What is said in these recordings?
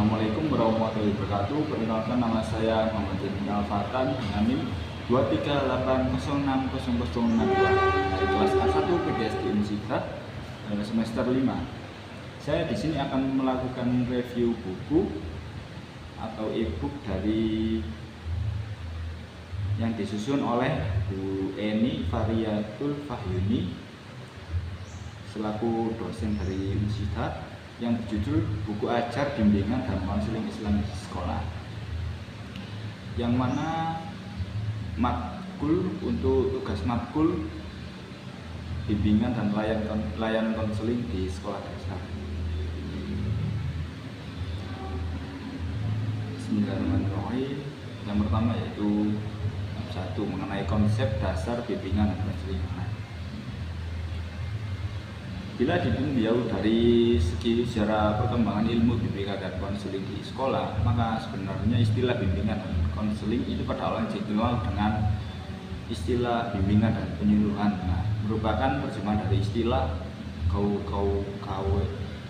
Assalamualaikum warahmatullahi wabarakatuh. Perkenalkan, nama saya Muhammad Jamil Al-Fatan dengan NIM 238060062 dari kelas A1 PGSD Unisita semester 5. Saya di sini akan melakukan review buku atau e-book dari yang disusun oleh Bu Eni Variatul Fahyuni selaku dosen dari Unisita, yang berjudul Buku Ajar Bimbingan dan Konseling Islam di Sekolah, yang mana matkul untuk tugas matkul bimbingan dan layanan konseling di sekolah dasar. Bismillahirrahmanirrahim. Yang pertama yaitu 1, mengenai konsep dasar bimbingan dan konseling. Bila ditinjau dari segi sejarah perkembangan ilmu bimbingan dan konseling di sekolah, maka sebenarnya istilah bimbingan dan konseling itu pada awalnya dikenal dengan istilah bimbingan dan penyuluhan. Merupakan terjemahan dari istilah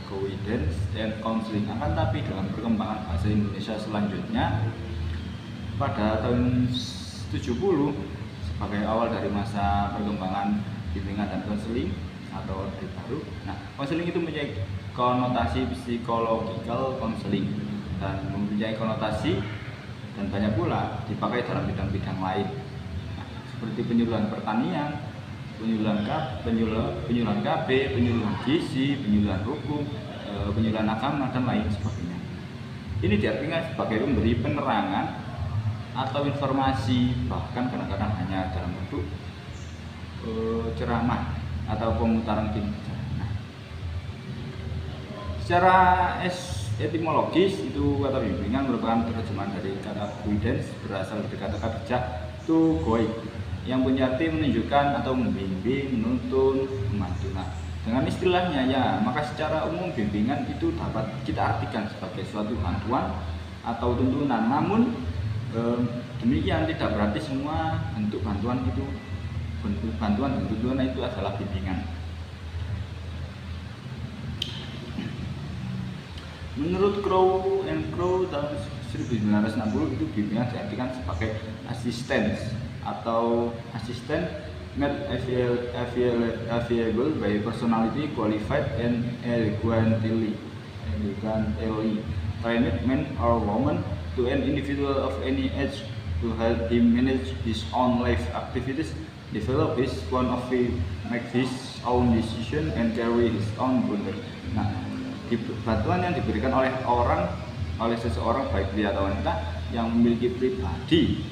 guidance and counseling. Akan tapi dalam perkembangan bahasa Indonesia selanjutnya pada tahun 70 sebagai awal dari masa perkembangan bimbingan dan konseling atau Orde Baru. Konseling itu mempunyai konotasi psikologikal konseling dan mempunyai konotasi dan banyak pula dipakai dalam bidang-bidang lain, seperti penyuluhan pertanian, penyuluhan KB, penyuluhan gizi, penyuluhan hukum, penyuluhan agama dan lain sebagainya. Ini diartikan sebagai memberi penerangan atau informasi, bahkan kadang-kadang hanya dalam bentuk ceramah atau pemutaran pembicaraan. Secara etimologis itu kata bimbingan merupakan terjemahan dari kata guidance, berasal dari kata kerja to guide, yang punya arti menunjukkan atau membimbing, menuntun, membantu. Dengan istilahnya maka secara umum bimbingan itu dapat kita artikan sebagai suatu bantuan atau tuntunan. Namun demikian tidak berarti semua bentuk bantuan dan tuntunan itu adalah bimbingan. Menurut Crow tahun 1960 itu bimbingan diartikan sebagai assistance atau assistant made available by personality qualified and elegantly trained man or woman to an individual of any age to help him manage his own life activities, develop his point of view, make his own decision, and carry his own boundary. Bantuan yang diberikan oleh seseorang baik pria atau wanita yang memiliki pribadi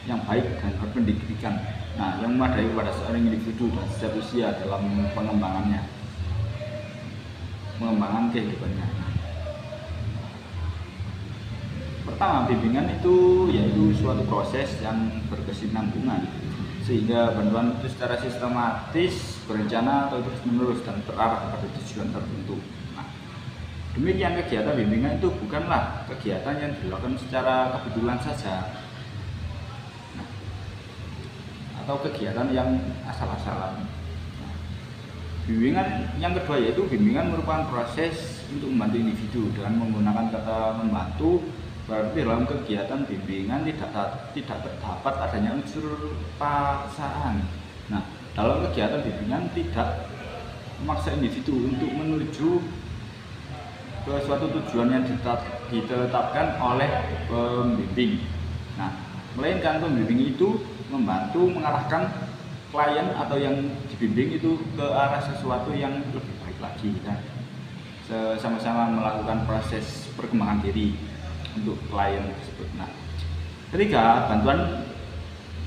yang baik dan berpendidikan, yang memadai kepada seorang individu dan setiap usia dalam pengembangan kehidupannya. Pertama, bimbingan itu yaitu suatu proses yang berkesinambungan, sehingga bantuan itu secara sistematis, berencana atau terus-menerus dan terarah pada tujuan tertentu. Demikian kegiatan bimbingan itu bukanlah kegiatan yang dilakukan secara kebetulan saja, atau kegiatan yang asal-asalan. Bimbingan yang kedua yaitu bimbingan merupakan proses untuk membantu individu. Dengan menggunakan kata membantu, berarti dalam kegiatan bimbingan tidak terdapat adanya unsur paksaan. Dalam kegiatan bimbingan tidak memaksa individu untuk menuju ke suatu tujuan yang ditetapkan oleh pembimbing. Melainkan pembimbing itu membantu mengarahkan klien atau yang dibimbing itu ke arah sesuatu yang lebih baik lagi. Sama-sama melakukan proses perkembangan diri untuk klien tersebut. Ketiga, bantuan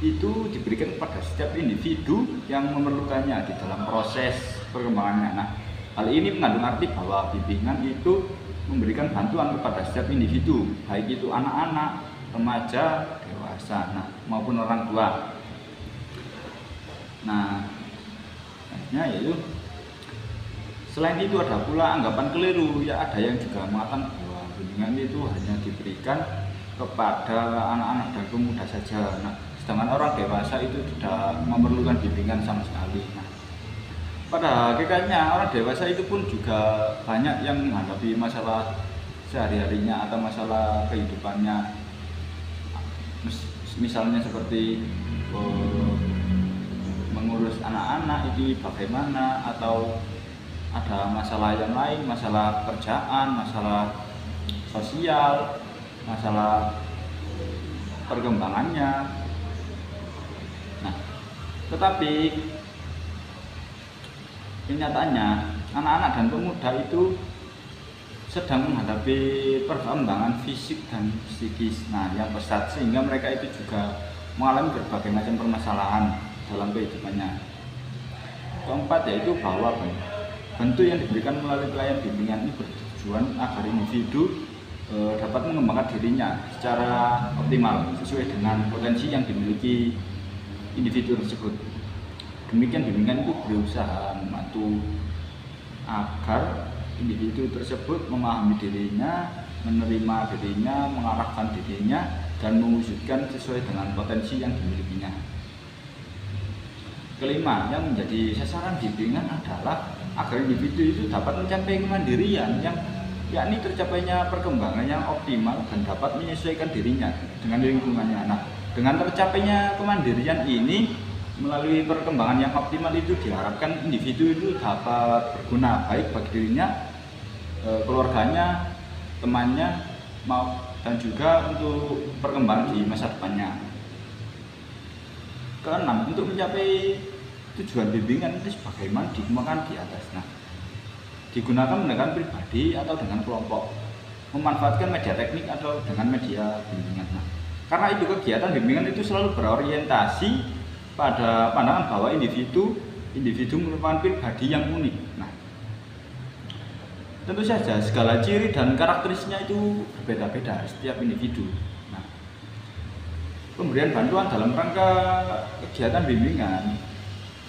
itu diberikan kepada setiap individu yang memerlukannya di dalam proses perkembangannya. Hal ini mengandung arti bahwa bimbingan itu memberikan bantuan kepada setiap individu, baik itu anak-anak, remaja, dewasa, maupun orang tua. Yaitu selain itu ada pula anggapan keliru, ada yang juga mengatakan bahwa bimbingan itu hanya diberikan kepada anak-anak dan pemuda saja. Sedangkan orang dewasa itu tidak memerlukan bimbingan sama sekali. Pada hakikatnya orang dewasa itu pun juga banyak yang menghadapi masalah sehari-harinya atau masalah kehidupannya, misalnya seperti mengurus anak-anak ini bagaimana, atau ada masalah yang lain, masalah kerjaan, masalah sosial, masalah perkembangannya. Nah, tetapi kenyataannya anak-anak dan pemuda itu sedang menghadapi perkembangan fisik dan psikis yang pesat, sehingga mereka itu juga mengalami berbagai macam permasalahan dalam kehidupannya. Keempat, yaitu bahwa bentuk yang diberikan melalui pelayanan bimbingan ini bertujuan agar individu dapat mengembangkan dirinya secara optimal sesuai dengan potensi yang dimiliki individu tersebut. Demikian bimbingan itu berusaha membantu agar individu tersebut memahami dirinya, menerima dirinya, mengarahkan dirinya, dan mewujudkan sesuai dengan potensi yang dimilikinya. Kelima, yang menjadi sasaran bimbingan adalah agar individu itu dapat mencapai kemandirian yang yakni tercapainya perkembangan yang optimal dan dapat menyesuaikan dirinya dengan lingkungannya. Nah, dengan tercapainya kemandirian ini melalui perkembangan yang optimal itu diharapkan individu itu dapat berguna baik bagi dirinya, keluarganya, temannya, dan juga untuk perkembangan di masa depannya. Keenam, untuk mencapai tujuan bimbingan itu sebagaimana dikemukakan di atas. Nah, digunakan menggunakan pribadi atau dengan kelompok, memanfaatkan media teknik atau dengan media bimbingan. Nah, karena itu kegiatan bimbingan itu selalu berorientasi pada pandangan bahwa individu merupakan pribadi yang unik. Nah, tentu saja segala ciri dan karakteristiknya itu berbeda-beda setiap individu. Nah, pemberian bantuan dalam rangka kegiatan bimbingan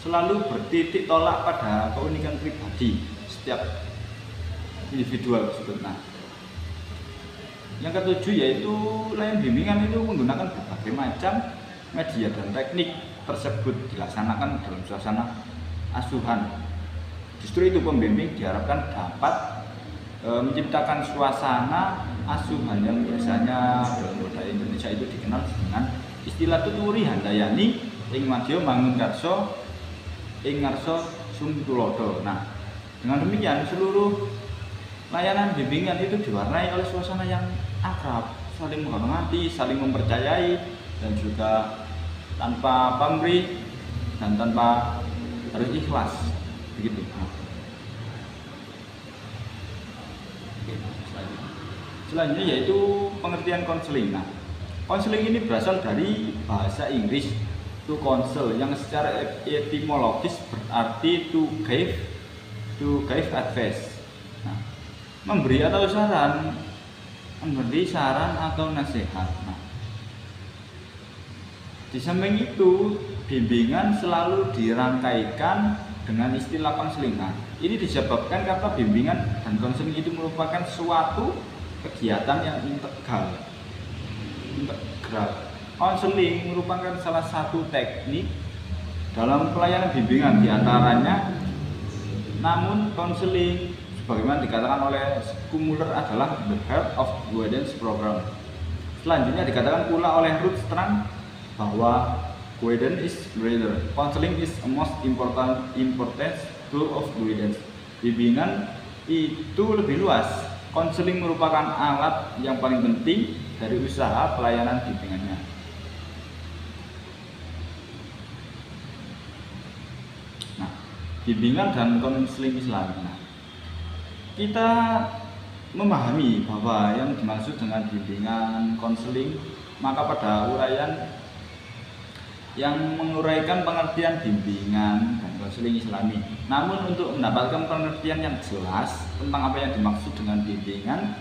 selalu bertitik tolak pada keunikan pribadi setiap individual tersebut. Nah, yang ketujuh yaitu layanan bimbingan itu menggunakan berbagai macam media dan teknik tersebut dilaksanakan dalam suasana asuhan. Justru itu pembimbing diharapkan dapat menciptakan suasana asuhan yang biasanya dalam budaya Indonesia itu dikenal dengan istilah tuturi handayani ing madya mangunkarso ing ngarso sumtulodo. Nah, dengan demikian seluruh layanan bimbingan itu diwarnai oleh suasana yang akrab, saling menghormati, saling mempercayai, dan juga tanpa pamrih dan tanpa harus ikhlas, begitu. Selanjutnya yaitu pengertian konseling. Nah, konseling ini berasal dari bahasa Inggris to counsel yang secara etimologis berarti to give advice. Nah, memberi saran atau nasihat. Nah, di samping itu bimbingan selalu dirangkaikan dengan istilah konseling. Nah, ini disebabkan karena bimbingan dan konseling itu merupakan suatu kegiatan yang integral. Konseling merupakan salah satu teknik dalam pelayanan bimbingan diantaranya. Namun konseling sebagaimana dikatakan oleh Schmuller adalah the heart of guidance program. Selanjutnya dikatakan pula oleh Ruth Strang bahwa guidance is greater. Counseling is a most important tool of guidance. Bimbingan itu lebih luas. Konseling merupakan alat yang paling penting dari usaha pelayanan bimbingannya. Nah, bimbingan dan konseling Islam. Nah, kita memahami bahwa yang dimaksud dengan bimbingan konseling, maka pada uraian yang menguraikan pengertian bimbingan dan konseling Islami. Namun untuk mendapatkan pengertian yang jelas tentang apa yang dimaksud dengan bimbingan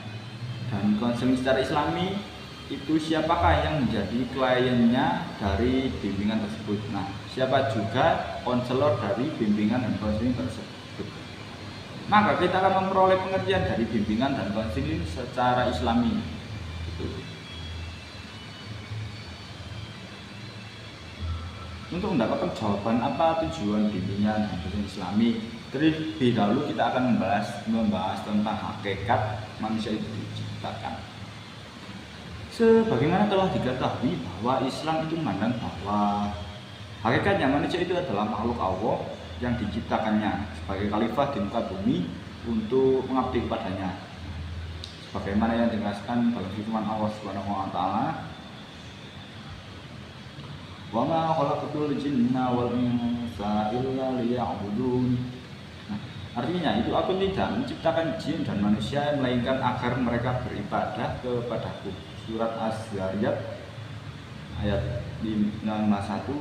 dan konseling secara Islami, itu siapakah yang menjadi kliennya dari bimbingan tersebut. Nah, siapa juga konselor dari bimbingan dan konseling tersebut. Maka kita akan memperoleh pengertian dari bimbingan dan konseling secara Islami. Untuk mendapatkan jawaban apa tujuan bimbingan dan konseling Islami, terlebih dahulu kita akan membahas tentang hakikat manusia itu. diciptakan. Sebagaimana telah diketahui bahwa Islam itu memandang bahwa hakikatnya manusia itu adalah makhluk Allah yang diciptakannya sebagai khalifah di muka bumi untuk mengabdi kepadanya. Sebagaimana yang dijelaskan dalam firman Allah Subhanahu wa taala, "Wa ma khalaqtul jinna wal insa illa liya'budun." Nah, artinya itu aku tidak menciptakan jin dan manusia melainkan agar mereka beribadah kepadaku. Surat Az-Zariyat ayat 51.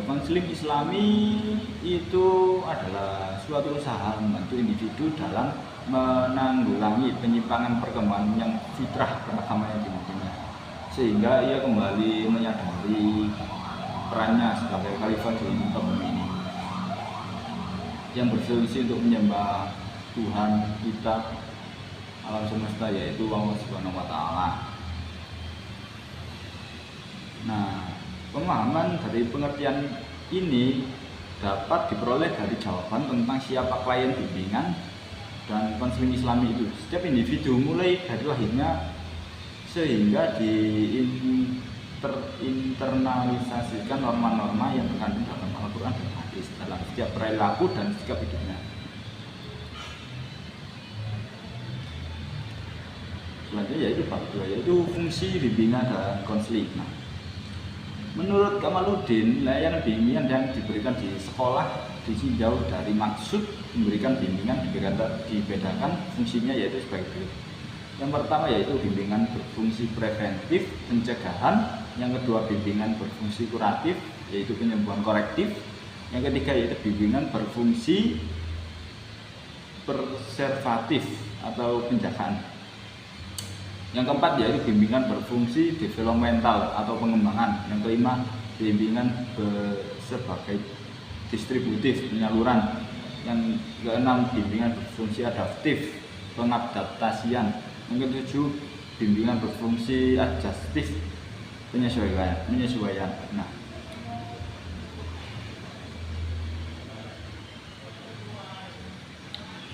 Konseling Islami itu adalah suatu usaha membantu individu dalam menanggulangi penyimpangan perkembangan yang fitrah pertamanya di dunia, sehingga ia kembali menyadari perannya sebagai khalifah di muka bumi ini yang berfungsi untuk menyembah Tuhan kita alam semesta, yaitu Allah Subhanahu wa taala. Nah, pemahaman dari pengertian ini dapat diperoleh dari jawaban tentang siapa klien bimbingan dan konseling Islami itu. Setiap individu mulai dari lahirnya sehingga terinternalisasikan norma-norma yang terkandung dalam Al-Quran dan Hadis dalam setiap perilaku dan sikap hidupnya. Selanjutnya yaitu bab 2, yaitu fungsi bimbingan dan konseling. Nah, menurut Kamaluddin, layanan bimbingan yang diberikan di sekolah ditinjau dari maksud memberikan bimbingan dibedakan fungsinya, yaitu sebagai berikut. Yang pertama yaitu bimbingan berfungsi preventif, pencegahan. Yang kedua bimbingan berfungsi kuratif, yaitu penyembuhan korektif. Yang ketiga yaitu bimbingan berfungsi preservatif atau penjagaan. Yang keempat yaitu bimbingan berfungsi developmental atau pengembangan. Yang kelima bimbingan sebagai distributif, penyaluran. Yang keenam bimbingan berfungsi adaptif, pengadaptasian. Yang ketujuh bimbingan berfungsi adjustif, penyesuaian. Nah,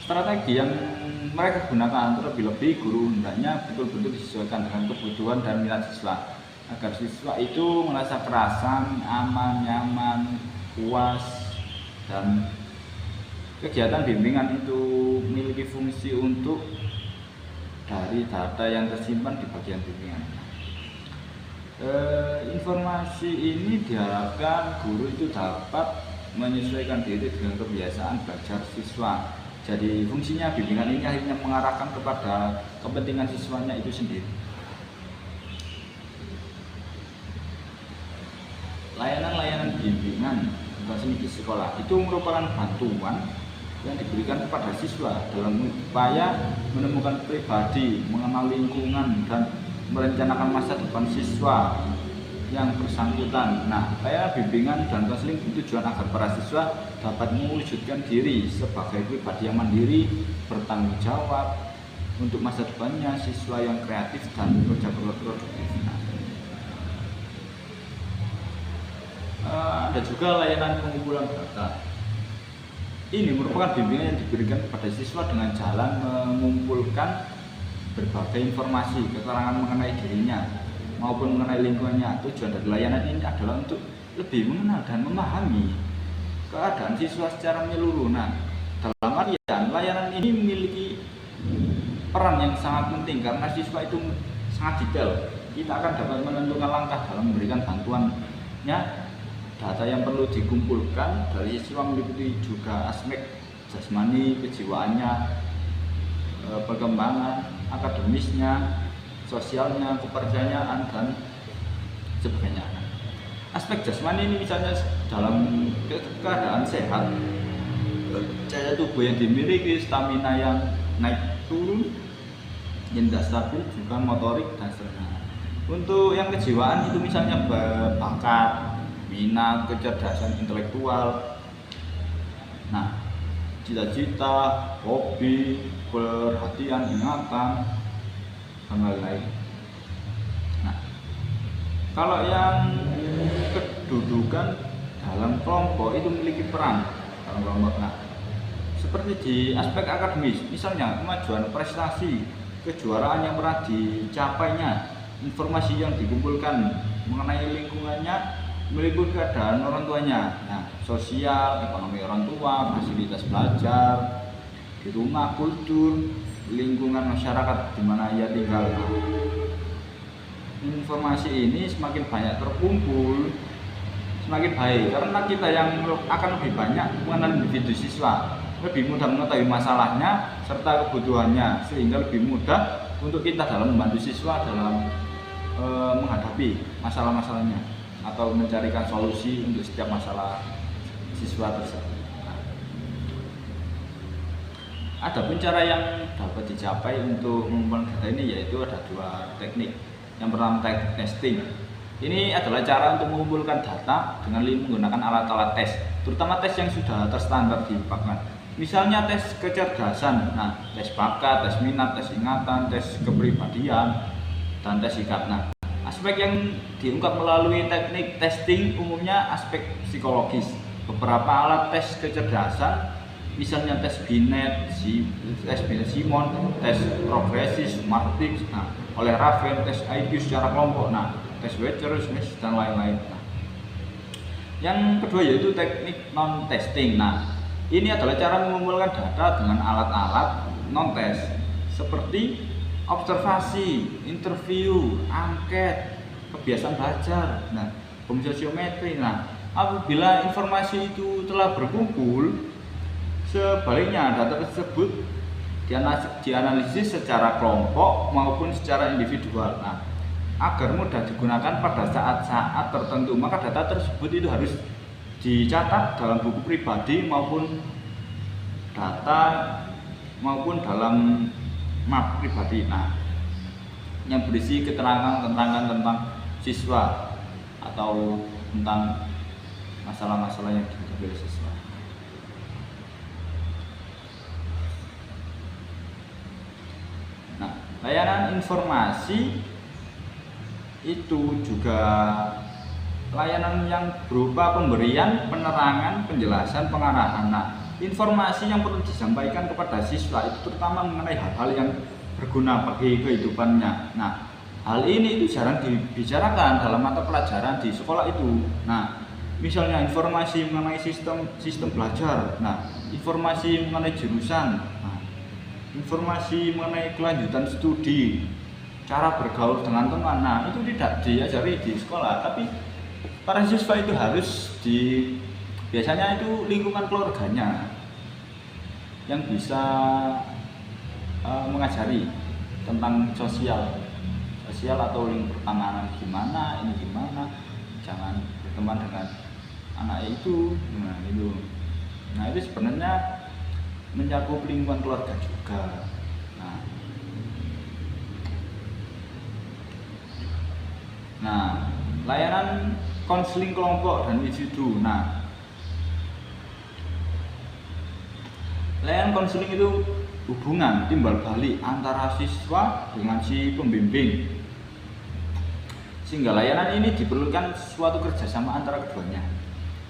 strategi yang mereka gunakan terlebih-lebih guru hendaknya betul-betul disesuaikan dengan kebutuhan dan minat siswa agar siswa itu merasa kerasan, aman, nyaman, puas, dan kegiatan bimbingan itu memiliki fungsi untuk dari data yang tersimpan di bagian bimbingan. Informasi ini diharapkan guru itu dapat menyesuaikan diri dengan kebiasaan belajar siswa. Jadi fungsinya bimbingan ini akhirnya mengarahkan kepada kepentingan siswanya itu sendiri. Layanan-layanan bimbingan konseling di sekolah itu merupakan bantuan yang diberikan kepada siswa dalam upaya menemukan pribadi, mengenal lingkungan, dan merencanakan masa depan siswa yang bersangkutan. Nah, layanan bimbingan dan konseling bertujuan agar para siswa dapat mewujudkan diri sebagai pribadi yang mandiri, bertanggung jawab untuk masa depannya, siswa yang kreatif dan bekerja produktif. Ada juga layanan pengumpulan data. Ini merupakan bimbingan yang diberikan kepada siswa dengan jalan mengumpulkan berbagai informasi, keterangan mengenai dirinya maupun mengenai lingkungannya. Tujuan dari layanan ini adalah untuk lebih mengenal dan memahami keadaan siswa secara menyeluruh. Nah, dalam artian layanan ini memiliki peran yang sangat penting karena siswa itu sangat detail. Kita akan dapat menentukan langkah dalam memberikan bantuannya. Data yang perlu dikumpulkan dari siswa meliputi juga aspek jasmani, kejiwaannya, perkembangan akademisnya, sosialnya, kepercayaan, dan sebagainya. Aspek jasmani ini misalnya dalam keadaan sehat, daya tubuh yang dimiliki, stamina yang naik turun, yang tidak stabil, juga motorik dan sebagainya. Untuk yang kejiwaan itu misalnya bakat, minat, kecerdasan intelektual, nah, cita-cita, hobi, perhatian, ingatan, dan lain-lain. Nah, kalau yang kedua kedudukan dalam kelompok itu memiliki peran dalam kelompok. Nah, seperti di aspek akademis, misalnya kemajuan prestasi, kejuaraan yang pernah dicapainya, informasi yang dikumpulkan mengenai lingkungannya, meliputi keadaan orang tuanya, nah, sosial, ekonomi orang tua, fasilitas belajar di rumah, kultur, lingkungan masyarakat di mana ia tinggal. Informasi ini semakin banyak terkumpul, semakin baik, karena kita yang akan lebih banyak mengenal individu siswa, lebih mudah mengetahui masalahnya serta kebutuhannya, sehingga lebih mudah untuk kita dalam membantu siswa dalam menghadapi masalah-masalahnya atau mencarikan solusi untuk setiap masalah siswa tersebut. Ada pun cara yang dapat dicapai untuk mengumpulkan data ini, yaitu ada dua teknik. Yang pertama, teknik testing. Ini adalah cara untuk mengumpulkan data dengan menggunakan alat-alat tes, terutama tes yang sudah terstandar di Pakman. Misalnya tes kecerdasan, nah, tes bakat, tes minat, tes ingatan, tes kepribadian, dan tes sikap. Nah, aspek yang diungkap melalui teknik testing umumnya aspek psikologis. Beberapa alat tes kecerdasan, misalnya tes Binet, tes Binet-Simon, tes progresif, Martix, nah, oleh Raven, tes IQ secara kelompok, nah, tes Wechers, dan lain-lain. Nah, yang kedua yaitu teknik non-testing. Nah, ini adalah cara mengumpulkan data dengan alat-alat non-tes seperti observasi, interview, angket, kebiasaan belajar, nah, sosiometri. Nah, apabila informasi itu telah berkumpul, sebaliknya data tersebut dianalisis secara kelompok maupun secara individual. Nah, agar mudah digunakan pada saat-saat tertentu, maka data tersebut itu harus dicatat dalam buku pribadi maupun dalam map pribadi. Nah, yang berisi keterangan tentang siswa atau tentang masalah-masalah yang dihadapi oleh siswa. Nah, layanan informasi itu juga layanan yang berupa pemberian, penerangan, penjelasan, pengarahan. Nah, informasi yang perlu disampaikan kepada siswa itu terutama mengenai hal-hal yang berguna bagi kehidupannya. Nah, hal ini itu jarang dibicarakan dalam mata pelajaran di sekolah itu. Nah, misalnya informasi mengenai sistem belajar, nah, informasi mengenai jurusan, nah, informasi mengenai kelanjutan studi, cara bergaul dengan teman. Nah, itu tidak diajari di sekolah, tapi para siswa itu harus biasanya itu lingkungan keluarganya yang bisa mengajari tentang sosial atau lingkup pertemanan, gimana, jangan berteman dengan anak itu. Nah itu sebenarnya mencakup lingkungan keluarga juga. Nah, layanan konseling kelompok dan individu. Nah, layanan konseling itu hubungan timbal balik antara siswa dengan si pembimbing, sehingga layanan ini diperlukan suatu kerjasama antara keduanya.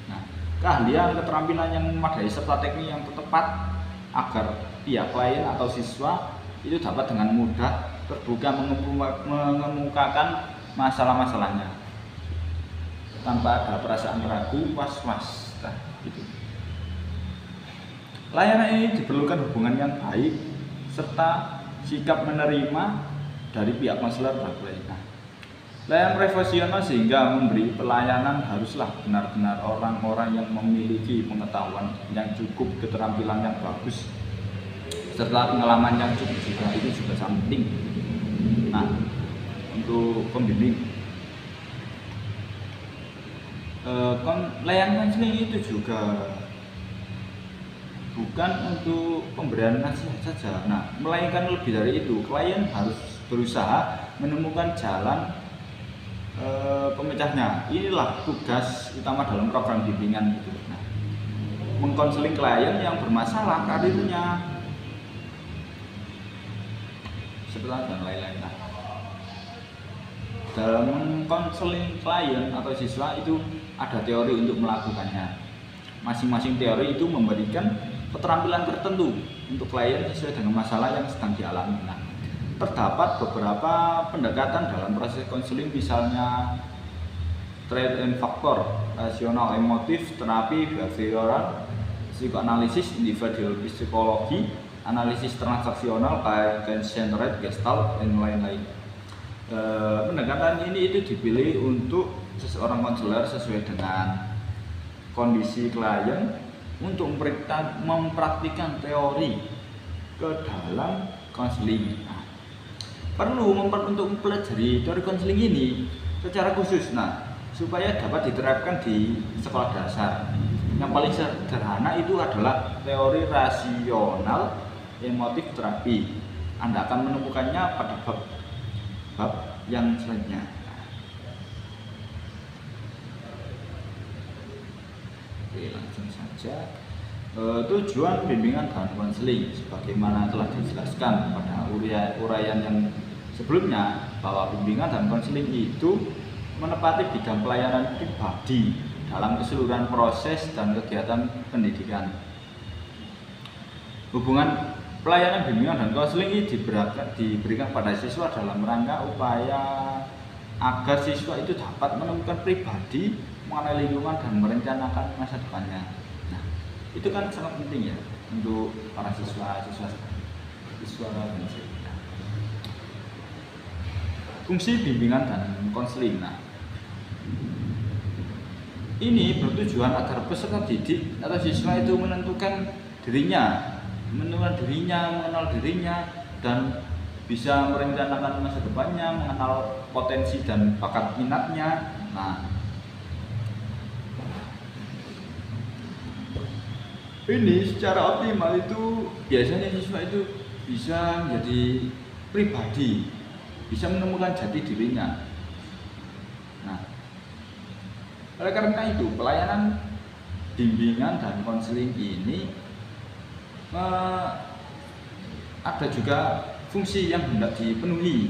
Nah, keahlian, keterampilan yang memadai serta teknik yang tepat agar pihak klien atau siswa itu dapat dengan mudah terbuka mengemukakan masalah-masalahnya tanpa ada perasaan ragu, was-was. Nah, gitu. Layanan ini diperlukan hubungan yang baik serta sikap menerima dari pihak konselor dan klien. Layanan profesional sehingga memberi pelayanan haruslah benar-benar orang-orang yang memiliki pengetahuan yang cukup, keterampilan yang bagus, serta pengalaman yang cukup juga. Itu juga sangat penting. Nah, untuk pembimbing, layanan konseling itu juga bukan untuk pemberian nasihat saja. Nah, melainkan lebih dari itu, klien harus berusaha menemukan jalan pemecahnya. Inilah tugas utama dalam program bimbingan itu. Nah, mengkonseling klien yang bermasalah karirnya, seperti dan lain-lain. Nah, dalam mengkonseling klien atau siswa itu ada teori untuk melakukannya. Masing-masing teori itu memberikan keterampilan tertentu untuk klien sesuai dengan masalah yang sedang dialami. Nah, terdapat beberapa pendekatan dalam proses konseling, misalnya trade and factor, rasional emotif, terapi behavioral, psikoanalisis, individual psikologi, analisis transaksional, client centered, gestalt, dan lain-lain. Pendekatan ini itu dipilih untuk seseorang konselor sesuai dengan kondisi klien untuk mempraktikkan teori ke dalam konseling. Nah, perlu untuk mempelajari teori konseling ini secara khusus, supaya dapat diterapkan di sekolah dasar. Yang paling sederhana itu adalah teori rasional emotif terapi. Anda akan menemukannya pada bab yang selanjutnya. Oke, langsung saja. Tujuan bimbingan dan konseling sebagaimana telah dijelaskan pada uraian yang sebelumnya, bahwa bimbingan dan konseling itu menepati bidang pelayanan pribadi dalam keseluruhan proses dan kegiatan pendidikan. Hubungan pelayanan bimbingan dan konseling ini diberikan pada siswa dalam rangka upaya agar siswa itu dapat menemukan pribadi, mengenai lingkungan, dan merencanakan masa depannya. Nah, itu kan sangat penting ya untuk para siswa dan siswa. Fungsi bimbingan dan konseling. Nah, ini bertujuan agar peserta didik atau siswa itu menentukan dirinya, mengenal dirinya, dan bisa merencanakan masa depannya, mengenal potensi dan bakat minatnya. Nah, ini secara optimal itu biasanya siswa itu bisa menjadi pribadi, bisa menemukan jati dirinya. Nah, oleh karena itu pelayanan bimbingan dan konseling ini ada juga fungsi yang hendak dipenuhi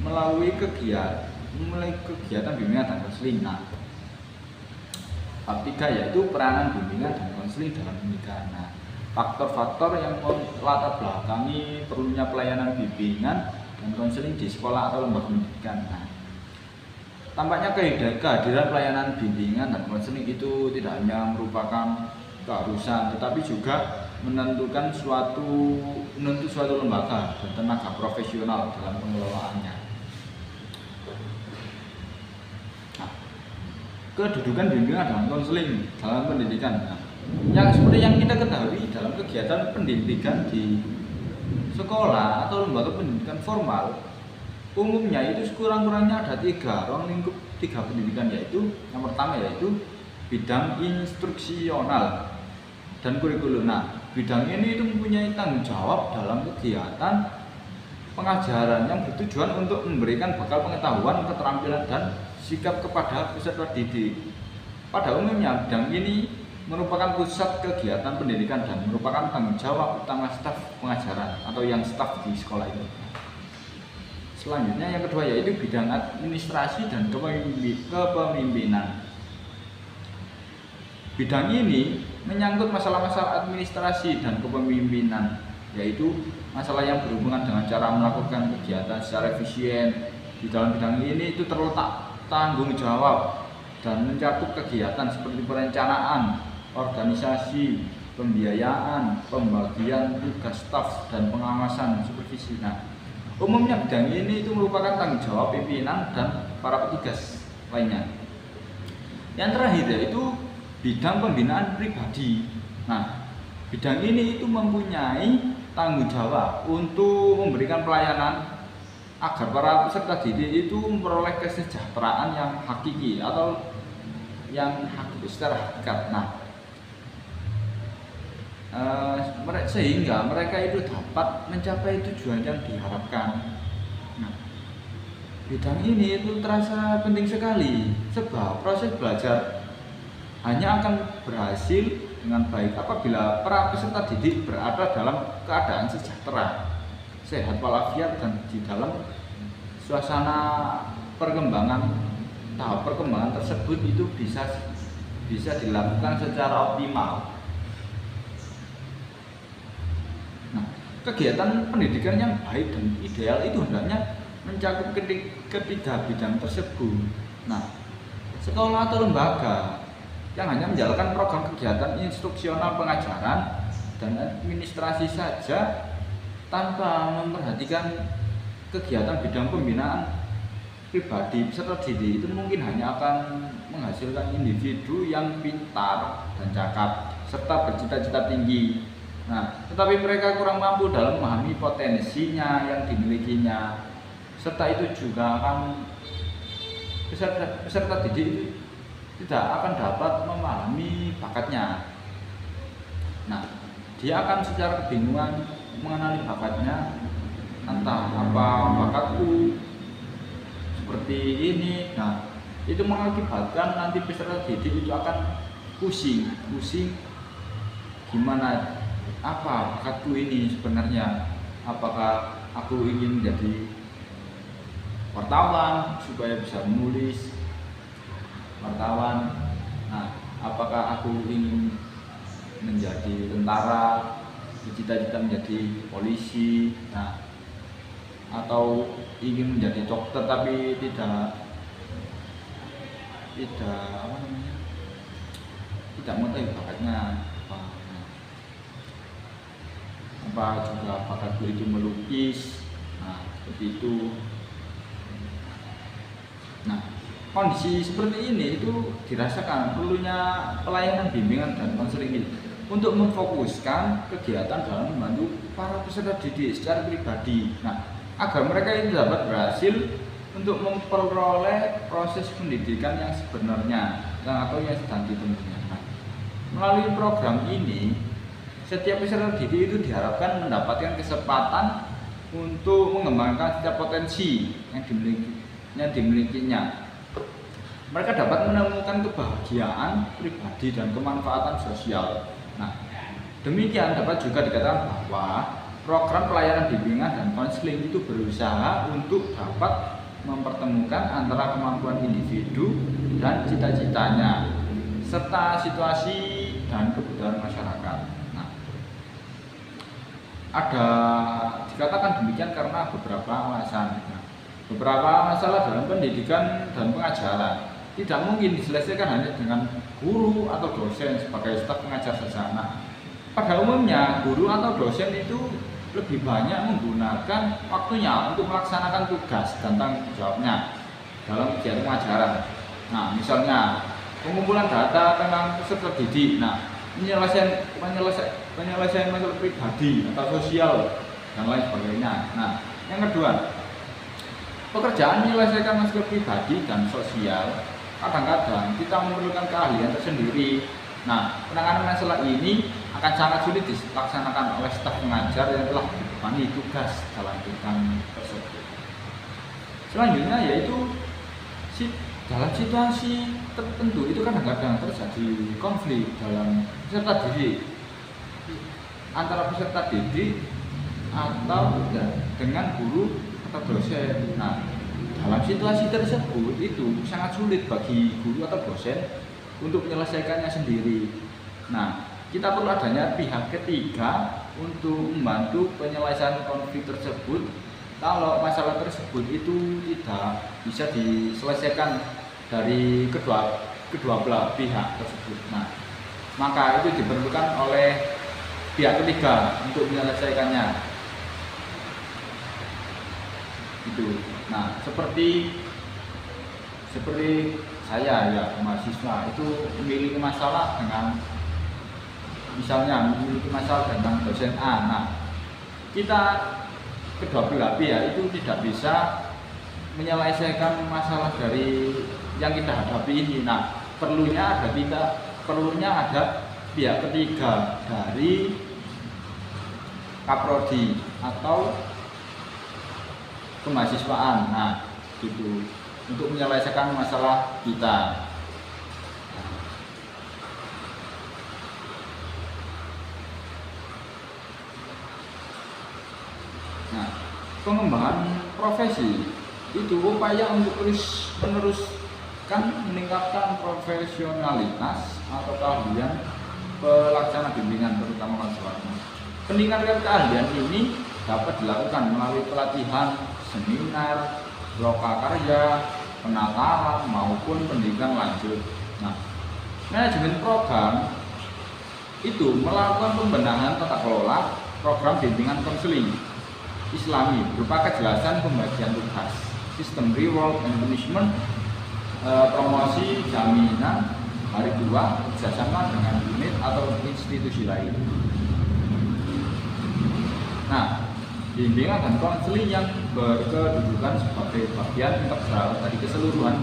melalui kegiatan bimbingan dan konseling. Nah, bab 3 yaitu peranan bimbingan dan konseling dalam pernikahan. Nah, faktor-faktor yang melatar belakangi perlunya pelayanan bimbingan dan konseling di sekolah atau lembaga pendidikan. Nah, tampaknya kehadiran pelayanan bimbingan dan konseling itu tidak hanya merupakan keharusan, tetapi juga menentukan suatu lembaga dan tenaga profesional dalam pengelolaannya. Nah, kedudukan bimbingan dan konseling dalam pendidikan. Nah, yang seperti yang kita ketahui dalam kegiatan pendidikan di sekolah atau lembaga pendidikan formal, umumnya itu sekurang-kurangnya ada 3 ruang lingkup 3 pendidikan, yaitu yang pertama yaitu bidang instruksional dan kurikulum. Nah, bidang ini itu mempunyai tanggung jawab dalam kegiatan pengajaran yang bertujuan untuk memberikan bekal pengetahuan, keterampilan, dan sikap kepada peserta didik. Pada umumnya bidang ini merupakan pusat kegiatan pendidikan dan merupakan tanggung jawab utama staf pengajaran atau yang staf di sekolah itu. Selanjutnya yang kedua yaitu bidang administrasi dan kepemimpinan. Bidang ini menyangkut masalah-masalah administrasi dan kepemimpinan, yaitu masalah yang berhubungan dengan cara melakukan kegiatan secara efisien. Di dalam bidang ini itu terletak tanggung jawab dan mencakup kegiatan seperti perencanaan, organisasi, pembiayaan, pembagian tugas staf, dan pengawasan supervisi. Nah, umumnya bidang ini itu merupakan tanggung jawab pimpinan dan para petugas lainnya. Yang terakhir yaitu bidang pembinaan pribadi. Nah, bidang ini itu mempunyai tanggung jawab untuk memberikan pelayanan agar para peserta didik itu memperoleh kesejahteraan yang hakiki atau yang hakiki secara hakikat. Nah, sehingga mereka itu dapat mencapai tujuan yang diharapkan. Nah, bidang ini itu terasa penting sekali sebab proses belajar hanya akan berhasil dengan baik apabila para peserta didik berada dalam keadaan sejahtera, sehat walafiat, dan di dalam suasana perkembangan tahap perkembangan tersebut itu bisa dilakukan secara optimal. Nah, kegiatan pendidikan yang baik dan ideal itu hendaknya mencakup ketiga bidang tersebut. Nah, sekolah atau lembaga yang hanya menjalankan program kegiatan instruksional pengajaran dan administrasi saja tanpa memperhatikan kegiatan bidang pembinaan pribadi peserta didik itu mungkin hanya akan menghasilkan individu yang pintar dan cakap serta bercita-cita tinggi. Nah, tetapi mereka kurang mampu dalam memahami potensinya yang dimilikinya, serta itu juga akan peserta didik itu tidak akan dapat memahami bakatnya. Nah, dia akan secara kebingungan mengenali bakatnya, entah apa bakatku seperti ini. Nah, itu mengakibatkan nanti peserta didik itu akan pusing gimana, apa bakatku ini sebenarnya, apakah aku ingin menjadi wartawan supaya bisa menulis wartawan, nah apakah aku ingin menjadi tentara, bercita-cita menjadi polisi, nah atau ingin menjadi dokter tapi tidak mengetahui bakatnya apa juga bakatku itu melukis. Nah, seperti itu. Nah, kondisi seperti ini itu dirasakan perlunya pelayanan bimbingan dan konseling untuk memfokuskan kegiatan dalam membantu para peserta didik secara pribadi. Nah, agar mereka itu dapat berhasil untuk memperoleh proses pendidikan yang sebenarnya atau yang sedang ditempuhnya. Nah, melalui program ini, setiap peserta didik itu diharapkan mendapatkan kesempatan untuk mengembangkan setiap potensi yang dimilikinya. Mereka dapat menemukan kebahagiaan pribadi dan kemanfaatan sosial. Nah, demikian dapat juga dikatakan bahwa program pelayanan bimbingan dan konseling itu berusaha untuk dapat mempertemukan antara kemampuan individu dan cita-citanya serta situasi dan kebutuhan masyarakat. Nah, ada dikatakan demikian karena beberapa alasan. Nah, beberapa masalah dalam pendidikan dan pengajaran tidak mungkin diselesaikan hanya dengan guru atau dosen sebagai staf pengajar saja. Nah, pada umumnya guru atau dosen itu lebih banyak menggunakan waktunya untuk melaksanakan tugas dan tanggung jawabnya dalam kegiatan pengajaran. Nah, misalnya pengumpulan data tentang peserta didik, nah penyelesaian masalah pribadi atau sosial dan lain sebagainya. Nah, yang kedua, pekerjaan menyelesaikan masalah pribadi dan sosial kadang-kadang kita memerlukan keahlian tersendiri. Nah, penanganan masalah ini akan sangat sulit dilaksanakan oleh staf pengajar yang telah dibebani tugas dalam bidang tersebut. Selanjutnya yaitu dalam situasi tertentu itu kadang-kadang terjadi konflik dalam peserta didik antara peserta didik atau dengan guru atau dosen. Nah, dalam situasi tersebut itu sangat sulit bagi guru atau dosen untuk menyelesaikannya sendiri. Nah, kita perlu adanya pihak ketiga untuk membantu penyelesaian konflik tersebut kalau masalah tersebut itu tidak bisa diselesaikan dari kedua belah pihak tersebut. Nah, maka itu diperlukan oleh pihak ketiga untuk menyelesaikannya. Itu. Nah, seperti saya ya mahasiswa itu memiliki masalah dengan dosen A. Nah, kita kedua belah pihak itu tidak bisa menyelesaikan masalah dari yang kita hadapi ini. Nah, perlunya ada pihak ketiga dari kaprodi atau kemahasiswaan. Nah, gitu, untuk menyelesaikan masalah kita. Nah, pengembangan profesi itu upaya untuk terus-menerus kan meningkatkan profesionalitas atau keahlian pelaksana bimbingan terutama mahasiswa. Peningkatan keahlian ini dapat dilakukan melalui pelatihan, seminar, lokakarya, penataran maupun pendidikan lanjut. Nah, manajemen program itu melakukan pembenahan tata kelola program bimbingan konseling Islami berupa kejelasan pembagian tugas, sistem reward and punishment, promosi, jaminan, hari tua, kerjasama dengan unit atau institusi lain. Nah, bimbingan dan konseling yang berkedudukan sebagai bagian integral dari keseluruhan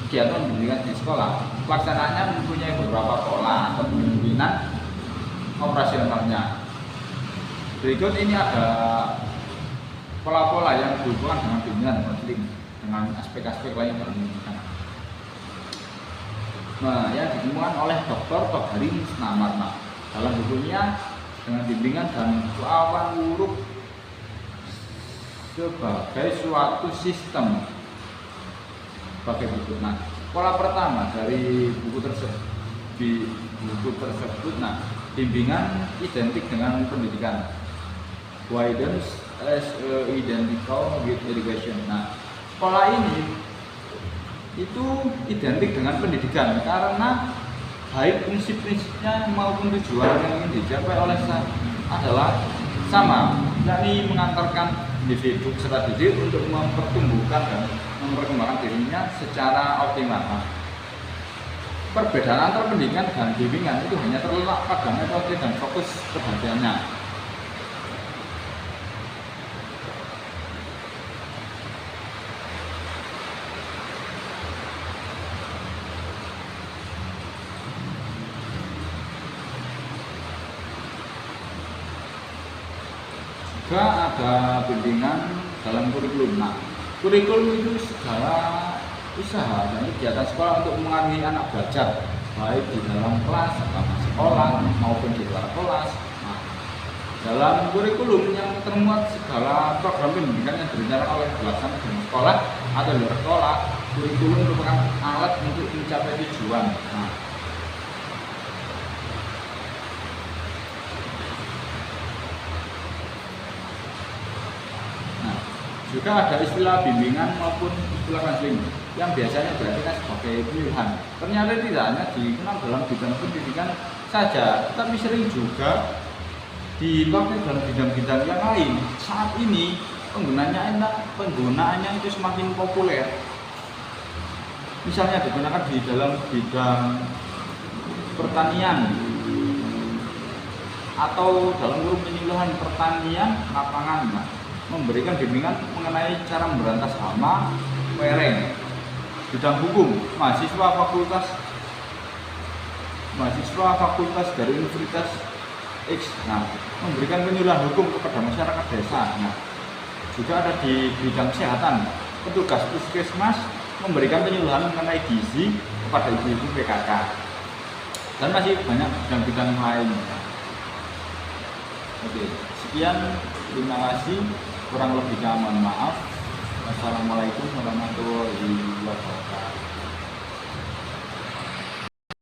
kegiatan pendidikan di sekolah, pelaksanaannya mempunyai beberapa pola atau pimpinan operasionalnya. Berikut ini ada pola-pola yang berhubungan dengan bimbingan konseling dengan aspek-aspek lain pendidikan. Nah, yang ditemukan oleh Dr. Tobari Musnamarna dalam bukunya dengan bimbingan dan lawan huruf sebagai suatu sistem sebagai berikut. Nah, pola pertama dari buku tersebut, nah, bimbingan identik dengan pendidikan. Guidance as identical with education. Nah, pola ini itu identik dengan pendidikan karena baik prinsip-prinsipnya maupun tujuan yang ingin dicapai oleh adalah sama, yakni mengantarkan individu peserta didik untuk mempertumbuhkan dan memperkembangkan dirinya secara optimal. Nah, perbedaan antara pendidikan dan bimbingan itu hanya terletak pada metode dan fokus perhatiannya. Juga ada bimbingan dalam kurikulum. Nah, kurikulum itu segala usaha dan kegiatan sekolah untuk mengaruhi anak belajar baik di dalam kelas, sekolah maupun di luar kelas. Nah, dalam kurikulum yang termuat segala program pendidikan yang direncanakan oleh dilaksanakan di sekolah atau di luar sekolah, kurikulum merupakan alat untuk mencapai tujuan. Juga ada istilah bimbingan maupun istilah konseling yang biasanya berarti sebagai pilihan. Ternyata tidak hanya dikenal dalam bidang pendidikan saja, tapi sering juga dipakai dalam bidang-bidang yang lain. Saat ini penggunaannya itu semakin populer. Misalnya digunakan di dalam bidang pertanian atau dalam grup penyuluhan pertanian lapangan. Memberikan bimbingan mengenai cara memberantas hama, lereng. Bidang hukum, mahasiswa fakultas dari Universitas X, memberikan penyuluhan hukum kepada masyarakat desa. Juga ada di bidang kesehatan, petugas puskesmas memberikan penyuluhan mengenai gizi kepada ibu-ibu PKK. Dan masih banyak bidang-bidang lain. Oke, sekian, terima kasih. Kurang lebihnya mohon maaf. Wassalamualaikum warahmatullahi wabarakatuh.